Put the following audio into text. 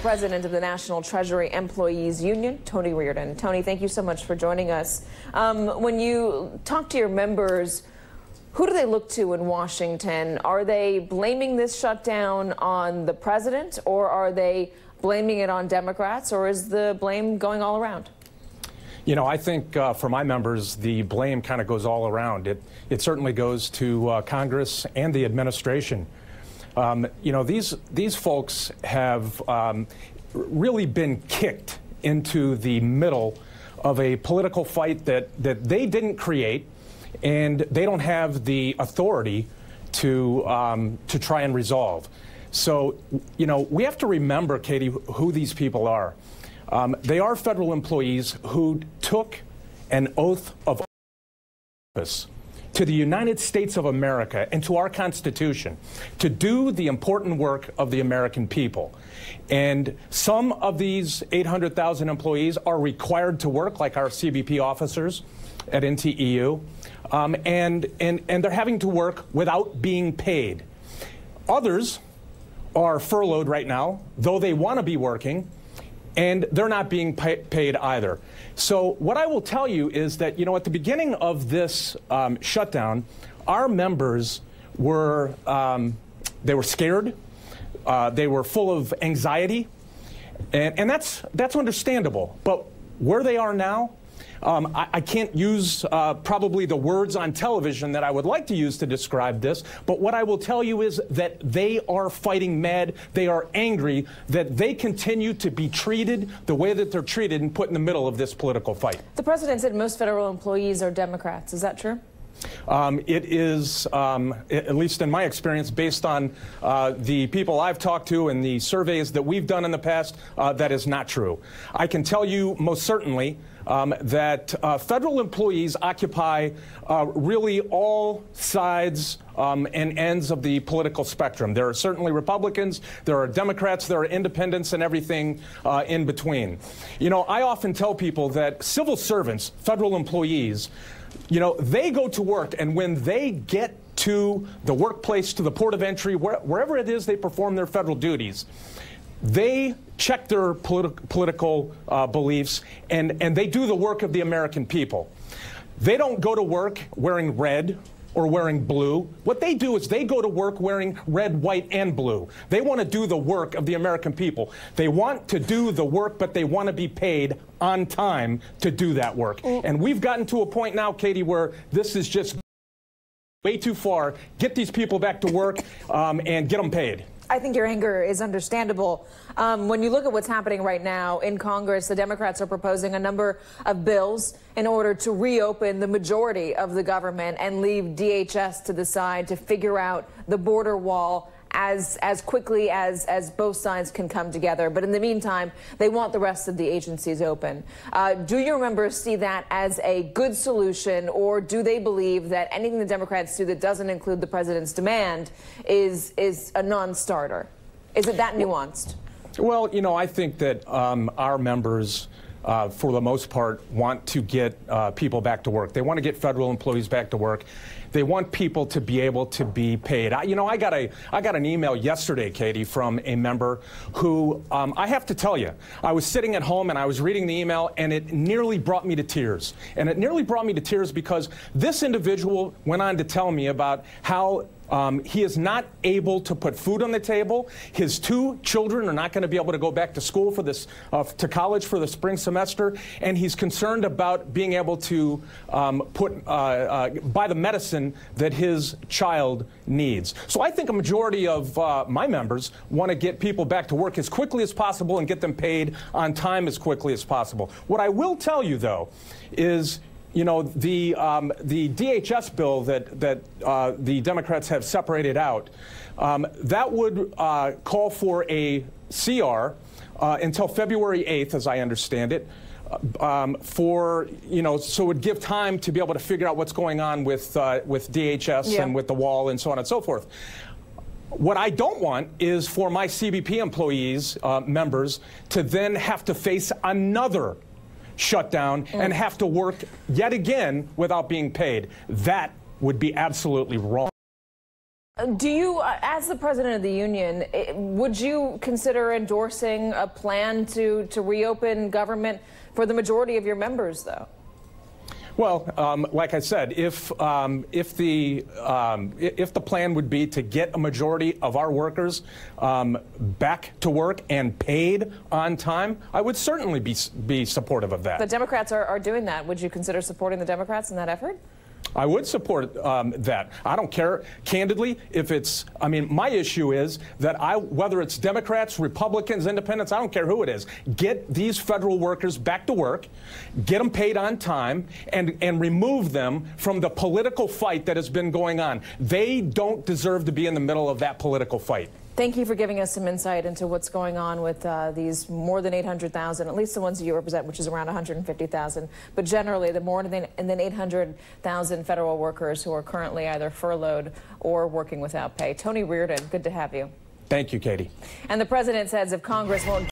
President of the National Treasury Employees Union, Tony Reardon. Tony, thank you so much for joining us. When you talk to your members, who do they look to in Washington? Are they blaming this shutdown on the president, or are they blaming it on Democrats, or is the blame going all around? You know, I think for my members, the blame kind of goes all around. It certainly goes to Congress and the administration. You know, these folks have really been kicked into the middle of a political fight that they didn't create, and they don't have the authority to try and resolve. So, you know, we have to remember, Katie, who these people are. They are federal employees who took an oath of office to the United States of America and to our Constitution to do the important work of the American people. And some of these 800,000 employees are required to work, like our CBP officers at NTEU, and they're having to work without being paid. Others are furloughed right now, though they want to be working, and they're not being paid either. So what I will tell you is that, you know, at the beginning of this shutdown, our members were, they were scared, they were full of anxiety, and that's understandable. But where they are now, I can't use probably the words on television that I would like to use to describe this, but what I will tell you is that they are fighting mad. They are angry that they continue to be treated the way that they're treated and put in the middle of this political fight. The president said most federal employees are Democrats. Is that true? It is, at least in my experience, based on the people I've talked to and the surveys that we've done in the past, that is not true. I can tell you most certainly that federal employees occupy really all sides and ends of the political spectrum. There are certainly Republicans, there are Democrats, there are independents, and everything in between. You know, I often tell people that civil servants, federal employees, you know, they go to work, and when they get to the workplace, to the port of entry, wherever it is they perform their federal duties, they check their political beliefs, and they do the work of the American people. They don't go to work wearing red or wearing blue. What they do is they go to work wearing red, white, and blue. They want to do the work of the American people. They want to do the work, but they want to be paid on time to do that work. And we've gotten to a point now, Katie, where this is just way too far. Get these people back to work and get them paid. I think your anger is understandable. When you look at what's happening right now in Congress, the Democrats are proposing a number of bills in order to reopen the majority of the government and leave DHS to the side to figure out the border wall as quickly as both sides can come together. But in the meantime, they want the rest of the agencies open. Do your members see that as a good solution, or do they believe that anything the Democrats do that doesn't include the president's demand is a non-starter? Is it that nuanced? Well, you know, I think that our members, for the most part, want to get people back to work. They want to get federal employees back to work. They want people to be able to be paid. You know, I got an email yesterday, Katie, from a member who, I have to tell you, I was sitting at home and I was reading the email, and it nearly brought me to tears. And it nearly brought me to tears because this individual went on to tell me about how he is not able to put food on the table. His 2 children are not going to be able to go back to school for this, to college for the spring semester, and he's concerned about being able to buy the medicine that his child needs. So I think a majority of my members want to get people back to work as quickly as possible and get them paid on time as quickly as possible. What I will tell you, though, is, you know, the DHS bill that the Democrats have separated out, that would call for a CR until February 8th, as I understand it, for, you know, so it would give time to be able to figure out what's going on with DHS and with the wall and so on and so forth. What I don't want is for my CBP employees, members, to then have to face another shutdown and have to work yet again without being paid. That would be absolutely wrong. Do you, as the president of the union, would you consider endorsing a plan to reopen government for the majority of your members, though? Well, like I said, if the plan would be to get a majority of our workers back to work and paid on time, I would certainly be supportive of that. The Democrats are doing that. Would you consider supporting the Democrats in that effort? I would support that. I don't care, candidly, if it's, I mean, my issue is that whether it's Democrats, Republicans, Independents, I don't care who it is, get these federal workers back to work, get them paid on time, and remove them from the political fight that has been going on. They don't deserve to be in the middle of that political fight. Thank you for giving us some insight into what's going on with these more than 800,000, at least the ones that you represent, which is around 150,000, but generally the more than 800,000 federal workers who are currently either furloughed or working without pay. Tony Reardon, good to have you. Thank you, Katie. And the president says if Congress won't